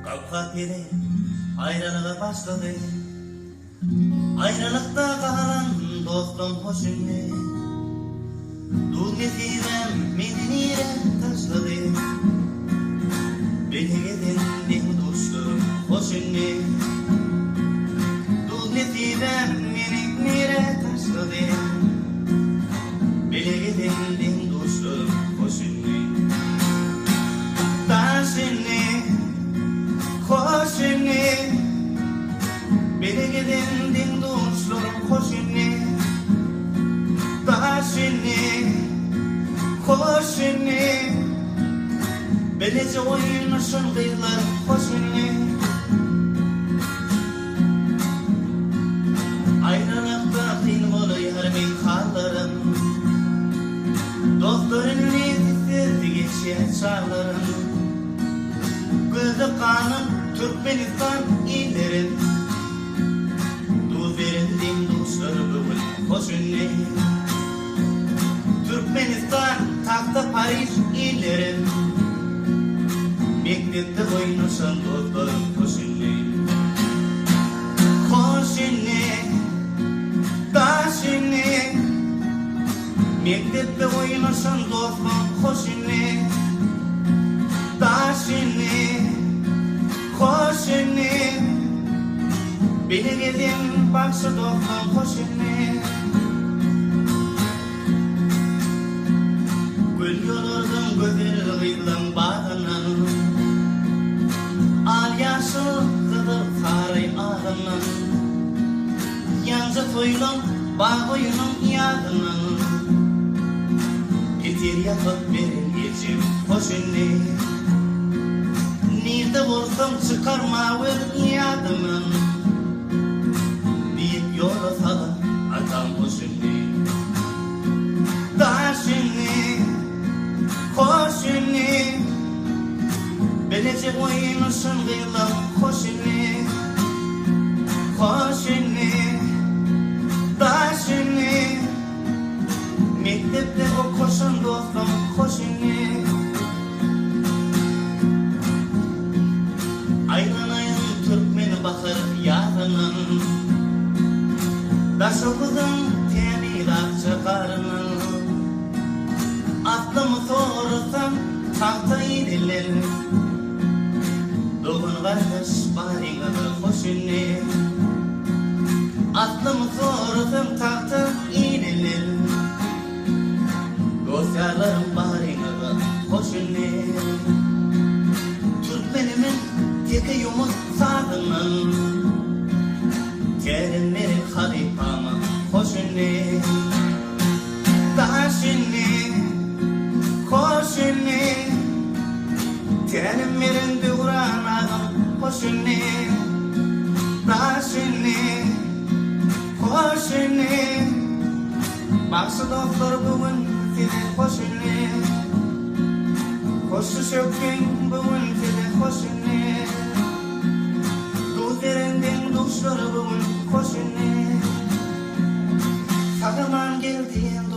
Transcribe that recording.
Kalkak yere ayrılığa başladı. Ayrılıkta kalan dostum hoşunne. Dul getirem Medine'ye taşladı. Beni edindim dostum hoşunne. Dul getirem Medine'ye taşladı. Beni edindim dostum hoşunne. Taşınne hoşunne. Beni gidindin dostlarım hoşunne. Taşınne hoşunne. Belece oynasın kıyılar hoşunne. Ayrılıkta kıyın oluyor ben karlarım. Doktorun nefisi geçer çağlarım. Gözü kanım Türkmenistan ilerim. Dul verildim dostlarım hoşunne. Türkmenistan tahta Paris ilerim. Mektepte oynasın dostlarım hoşunne. Hoşunne, taşınne. Mektepte oynasın dostlarım hoşunne. Taşınne, hoşunne. Beni gidin baksa dostlarım hoşunne. Gül yolurdum güzel kıyılan bağından. Al yaşıl kıdır saray ağından. Yancı toylum bağ boyunun yadından. Getir yapıp verin geçim hoşunne. Nerede bulsam çıkarma ver yadımın. Deyip yola salan atam hoşunne. Taşınne hoşunne. Belece oynasın kıyılan hoşunne. Hoşunne, taşınne. Mektepte okursun dostum hoşunne. Aylanayın Türkmeni bakır yarının. Daşokudun temir akça karının. Aklımı sorursam tahta idilir. Doğun kardeş barinadı hoşunne. Aklımı sorursam tahta idilir. Dosyalarım barinadı hoşunne. Türkmenimin teki yumut sağının. Terimleri halifama hoşunne. Taşınne hoşunne. Terimlerin duran ağam hoşunne. Taşınne hoşunne. Baksı doktor bugün size hoşunne. Hoşu şökün bugün size hoşunne. Duzerinden duşları bugün hoşunne. Sağaman geldiğin